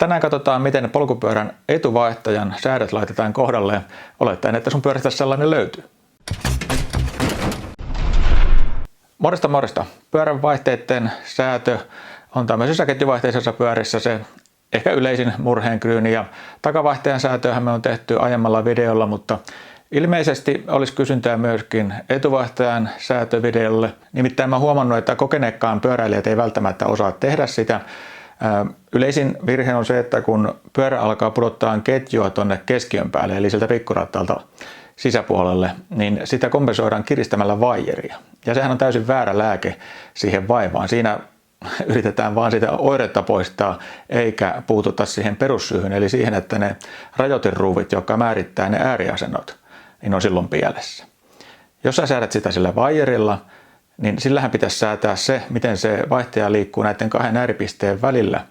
Tänään katsotaan, miten polkupyörän etuvaihtajan säädöt laitetaan kohdalleen, olettaen, että sun pyörästä sellainen löytyy. Morjesta. Pyörän vaihteiden säätö on tämmöisissä ketjuvaihteisissa pyörissä se ehkä yleisin murheenkryyni, ja takavaihtajan säätöähän me on tehty aiemmalla videolla, mutta ilmeisesti olisi kysyntää myöskin etuvaihtajan säätövideolle. Nimittäin mä huomannut, että kokeneetkaan pyöräilijät ei välttämättä osaa tehdä sitä. Yleisin virhe on se, että kun pyörä alkaa pudottaa ketjua tuonne keskiön päälle, eli sieltä pikkurattaalta sisäpuolelle, niin sitä kompensoidaan kiristämällä vaijeria. Ja sehän on täysin väärä lääke siihen vaivaan. Siinä yritetään vaan sitä oiretta poistaa, eikä puututa siihen perussyyhyn, eli siihen, että ne rajoiteruuvit, jotka määrittää ne ääriasennot, niin on silloin pielessä. Jos sä säädät sitä sillä vaijerilla, niin sillähän pitäisi säätää se, miten se vaihtaja liikkuu näiden kahden ääripisteen välillä.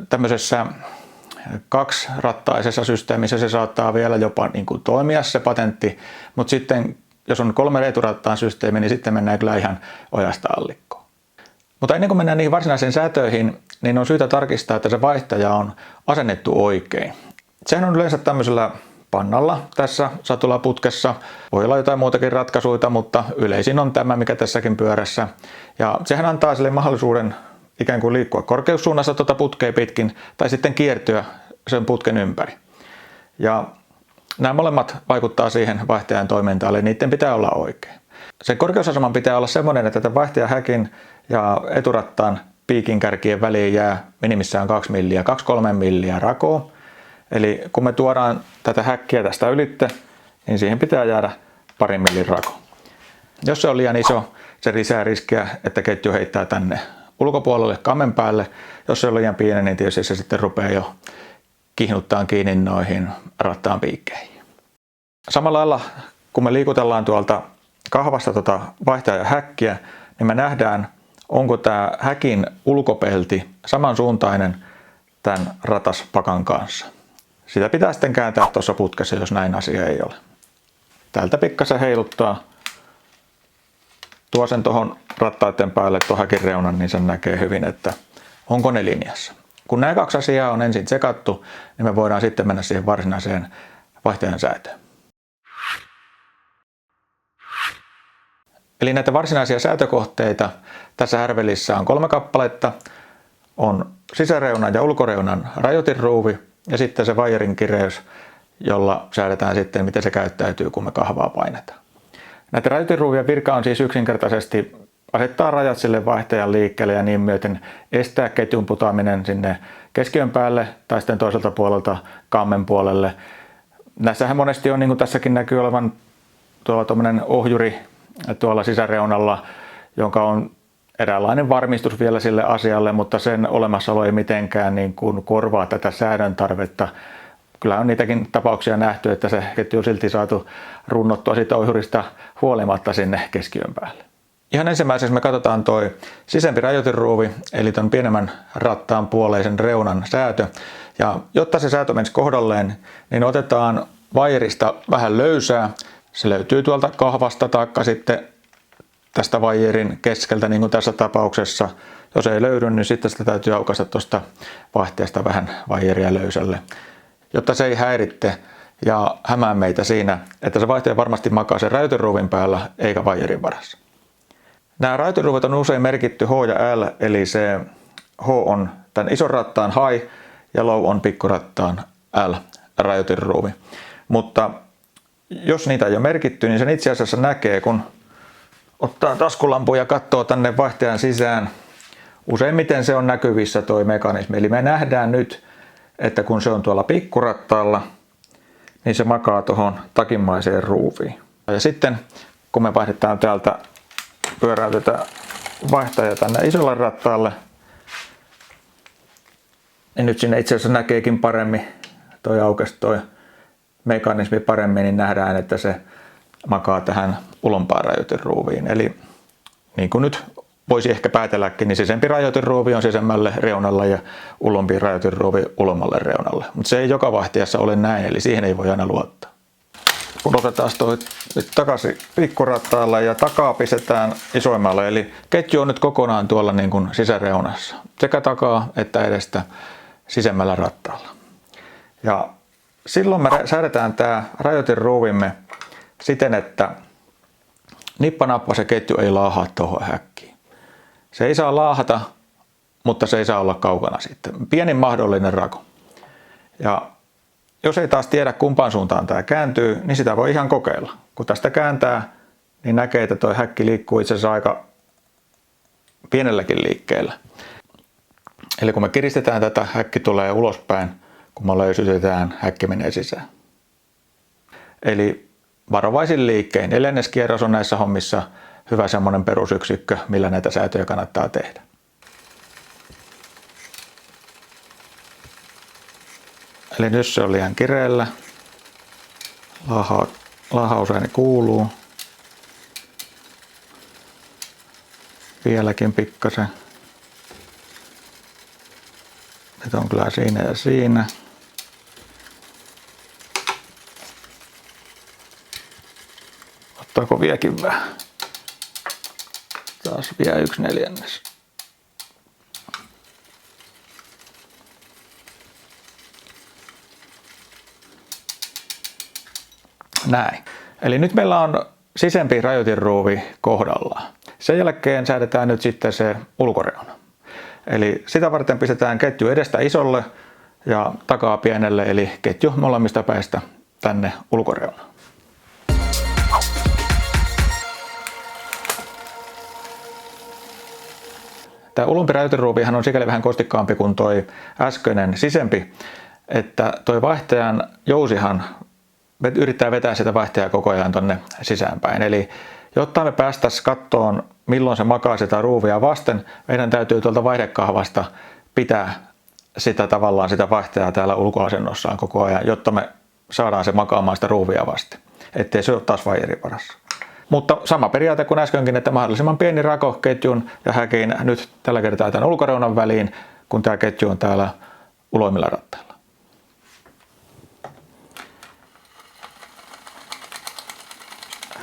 Tämmöisessä kaksirattaisessa systeemissä se saattaa vielä jopa niin kuin toimia se patentti, mutta sitten jos on 3 eturattaan systeemi, niin sitten mennään kyllä ihan ojasta allikkoon. Mutta ennen kuin mennään niihin varsinaisiin säätöihin, niin on syytä tarkistaa, että se vaihtaja on asennettu oikein. Sehän on yleensä tämmöisellä pannalla tässä satulaputkessa. Voi olla jotain muutakin ratkaisuja, mutta yleisin on tämä, mikä tässäkin pyörässä. Ja sehän antaa sille mahdollisuuden ikään kuin liikkua korkeussuunnassa tuota putkea pitkin tai sitten kiertyä sen putken ympäri. Ja nämä molemmat vaikuttaa siihen vaihtajan toimintaan, eli niiden pitää olla oikein. Sen korkeusaseman pitää olla semmoinen, että tämän vaihtajahäkin ja eturattaan piikin kärkien väliin jää minimissään 2-3 milliä rakoa. Eli kun me tuodaan tätä häkkiä tästä ylitte, niin siihen pitää jäädä 2 millin rako. Jos se on liian iso, se lisää riskiä, että ketju heittää tänne ulkopuolelle kammen päälle. Jos se on liian pieni, niin tietysti se sitten rupeaa jo kihnuttaan kiinni noihin rattaan piikkeihin. Samalla lailla, kun me liikutellaan tuolta kahvasta tuota vaihtajahäkkiä, niin me nähdään, onko tämä häkin ulkopelti samansuuntainen tämän rataspakan kanssa. Sitä pitää sitten kääntää tuossa putkessa, jos näin asia ei ole. Täältä pikkasen heiluttaa. Tuo sen tuohon rattaiden päälle tuon häkin reunan, niin sen näkee hyvin, että onko ne linjassa. Kun nämä 2 asiaa on ensin tsekattu, niin me voidaan sitten mennä siihen varsinaiseen vaihtajan säätöön. Eli näitä varsinaisia säätökohteita tässä härvelissä on 3 kappaletta. On sisäreunan ja ulkoreunan rajoitinruuvi ja sitten se vaijerin kireys, jolla säädetään sitten, miten se käyttäytyy, kun me kahvaa painetaan. Näiden rajoitinruuvien virka on siis yksinkertaisesti asettaa rajat sille vaihtajan liikkeelle ja niin myöten estää ketjun putoaminen sinne keskiön päälle tai sitten toiselta puolelta kammen puolelle. Näissähän monesti on, niin kuin tässäkin näkyy olevan tuolla tuommoinen ohjuri tuolla sisäreunalla, jonka on eräänlainen varmistus vielä sille asialle, mutta sen olemassaolo ei mitenkään niin kuin korvaa tätä säädön tarvetta. Kyllä on niitäkin tapauksia nähty, että se ketju on silti saatu runnottua siitä ohjurista huolimatta sinne keskiön päälle. Ihan ensimmäiseksi me katsotaan toi sisempi rajoitinruuvi, eli ton pienemmän rattaan puoleisen reunan säätö. Ja jotta se säätö menisi kohdalleen, niin otetaan vaijerista vähän löysää. Se löytyy tuolta kahvasta taikka sitten tästä vaijerin keskeltä, niin kuin tässä tapauksessa. Jos ei löydy, niin sitten sitä täytyy aukaista tuosta vaihteesta vähän vaijeria löysälle, jotta se ei häiritte ja hämää meitä siinä, että se vaihtaja varmasti makaa sen rajoitinruuvin päällä eikä vaijerin varassa. Nämä rajoitinruuvit on usein merkitty H ja L, eli se H on tämän ison rattaan high ja low on pikkurattaan L rajoitinruuvi. Mutta jos niitä ei ole merkitty, niin sen itse asiassa näkee, kun ottaa taskulampun ja katsoo tänne vaihtajan sisään. Useimmiten se on näkyvissä tuo mekanismi. Eli me nähdään nyt, että kun se on tuolla pikkurattaalla, niin se makaa tuohon takinmaiseen ruuviin. Ja sitten kun me vaihdetaan täältä, pyöräytetään vaihtaja tänne isolle rattaalle, niin nyt sinne itse asiassa näkeekin paremmin, toi aukesi toi mekanismi paremmin, niin nähdään, että se makaa tähän ulompaan rajoitinruuviin. Eli niin kuin nyt voisi ehkä päätelläkin, niin sisempi rajoitinruuvi on sisemmälle reunalle ja ulompi rajoitinruuvi ulommalle reunalle. Mutta se ei joka vaihtajassa ole näin, eli siihen ei voi aina luottaa. Kun otetaan toi nyt takaisin pikkurattaalle ja takaa pistetään isoimmalle, eli ketju on nyt kokonaan tuolla niin kuin sisäreunassa, sekä takaa että edestä. sisemmällä rattaalla. Ja silloin me säädetään tämä rajoitinruuvimme siten, että nippanappa se ketju ei laahaa tuohon häkkiin. Se ei saa laahata, mutta se ei saa olla kaukana sitten. Pienin mahdollinen rako. Ja jos ei taas tiedä kumpaan suuntaan tämä kääntyy, niin sitä voi ihan kokeilla. Kun tästä kääntää, niin näkee, että tuo häkki liikkuu itse asiassa aika pienelläkin liikkeellä. Eli kun me kiristetään tätä, häkki tulee ulospäin, kun me löysytetään, häkki menee sisään. Eli varovaisin liikkein. 4. kierros on näissä hommissa hyvä semmoinen perusyksikkö, millä näitä säätöjä kannattaa tehdä. Eli nyt se on liian kireellä. Laahausääni kuuluu. Vieläkin pikkasen. Nyt on kyllä siinä ja siinä. Ottaako vieläkin vähän? Taas vielä 1/4. Näin. Eli nyt meillä on sisempi rajoitinruuvi kohdallaan. Sen jälkeen säädetään nyt sitten se ulkoreuna. Eli sitä varten pistetään ketju edestä isolle ja takaa pienelle, eli ketju molemmista päistä tänne ulkoreunaan. Tämä ulumpi rajoitinruuvihan on sikäli vähän kostikkaampi kuin toi äskeinen sisempi, että toi vaihtajan jousihan yrittää vetää sitä vaihtajaa koko ajan tonne sisäänpäin. Eli jotta me päästäisiin kattoon, milloin se makaa sitä ruuvia vasten, meidän täytyy tuolta vaihdekahvasta pitää sitä tavallaan sitä vaihtajaa täällä ulkoasennossaan koko ajan, jotta me saadaan se makaamaan sitä ruuvia vasten, ettei se ole taas vaijerin varassa. Mutta sama periaate kuin äskenkin, että mahdollisimman pieni rako ketjun ja häkin nyt tällä kertaa tämän ulkoreunan väliin, kun tämä ketju on täällä uloimmilla rattailla.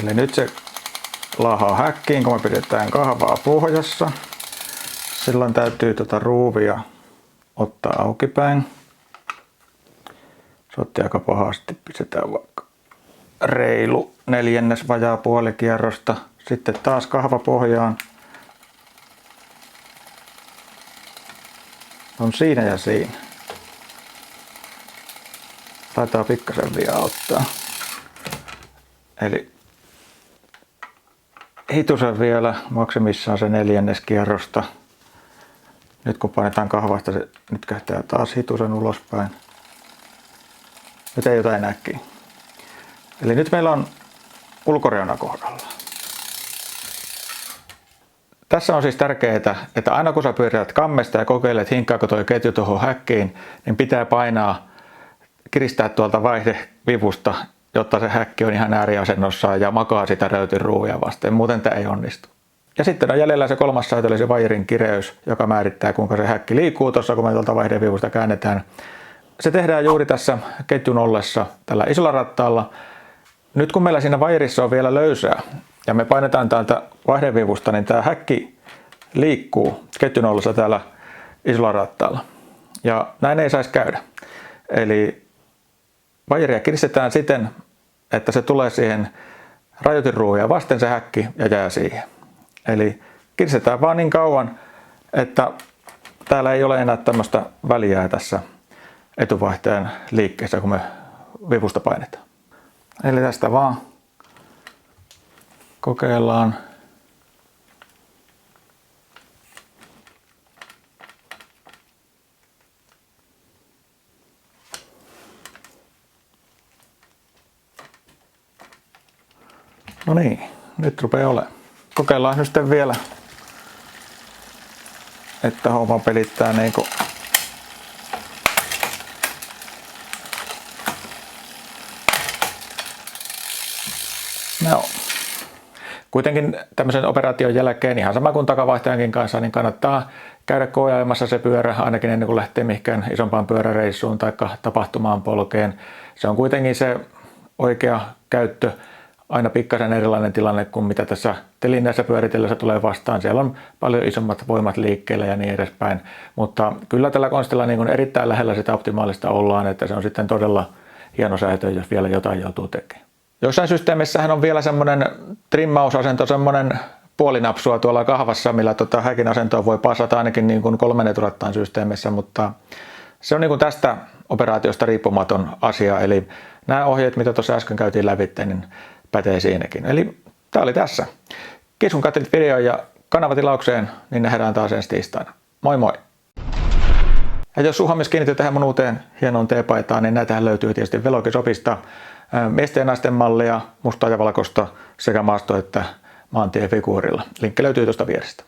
Eli nyt se laahaa häkkiin, kun me pidetään kahvaa pohjassa. Silloin täytyy tuota ruuvia ottaa aukipäin. Se otti aika pahasti, pistetään vaikka reilu 4. vajaa puoli kierrosta. Sitten taas kahva pohjaan. On siinä ja siinä. Taitaa pikkasen vielä auttaa. Eli hitusen vielä, maksimissaan se 4. kierrosta. Nyt kun painetaan kahvasta, se nyt kähtää taas hitusen ulospäin. Nyt ei jotain näkkiä. Eli nyt meillä on ulkoreuna kohdalla. Tässä on siis tärkeää, että aina kun sä pyörät kammesta ja kokeilet hinkkaako tuo ketju tuohon häkkiin, niin pitää painaa, kiristää tuolta vaihdevivusta, jotta se häkki on ihan ääriasennossa ja makaa sitä rajoitinruuvia vasten. Muuten tämä ei onnistu. Ja sitten on jäljellä se 3. säätö, eli se vaijerin kireys, joka määrittää kuinka se häkki liikkuu tuossa, kun me tuolta vaihdevivusta käännetään. Se tehdään juuri tässä ketjun ollessa tällä isolla rattaalla. Nyt kun meillä siinä vaijerissa on vielä löysää ja me painetaan täältä vaihdevivusta, niin tämä häkki liikkuu ketjun ollessa täällä isolla rattaalla. Ja näin ei saisi käydä. Eli vaijeria kiristetään siten, että se tulee siihen rajoitinruuvia vasten se häkki ja jää siihen. Eli kiristetään vaan niin kauan, että täällä ei ole enää tämmöistä väliä tässä etuvaihtajan liikkeessä, kun me vivusta painetaan. Eli tästä vaan kokeillaan. No niin, nyt rupeaa olemaan. Kokeillaan nyt sitten vielä, että homma pelittää niinku no. Kuitenkin tämmöisen operaation jälkeen, ihan sama kuin takavaihtajankin kanssa, niin kannattaa käydä koeajamassa se pyörä ainakin ennen kuin lähtee mihinkään isompaan pyöräreissuun tai tapahtumaan polkeen. Se on kuitenkin se oikea käyttö aina pikkasen erilainen tilanne kuin mitä tässä telineessä pyöritellessä tulee vastaan. Siellä on paljon isommat voimat liikkeellä ja niin edespäin, mutta kyllä tällä konstilla niin kuin erittäin lähellä sitä optimaalista ollaan, että se on sitten todella hieno säätö, jos vielä jotain joutuu tekemään. Jossain systeemissähän on vielä semmoinen trimmausasento, semmoinen puolinapsua tuolla kahvassa, millä häkin asentoa voi passata ainakin niin kuin 3 neturattaan systeemissä, mutta se on niin kuin tästä operaatiosta riippumaton asia, eli nämä ohjeet, mitä tuossa äsken käytiin läpi, niin pätee siinäkin. Eli tämä oli tässä. Kiitos kun katselit videon ja kanavatilaukseen, niin nähdään taas ensi tiistaina. Moi moi! Ja jos sun huomioon kiinnityy tähän mun uuteen hienoon teepaitaan, niin näitähän löytyy tietysti Velokisopista. Miesten ja naisten mallia, mustaa ja valkoista sekä maasto- että maantiefiguurilla. Linkki löytyy tuosta vierestä.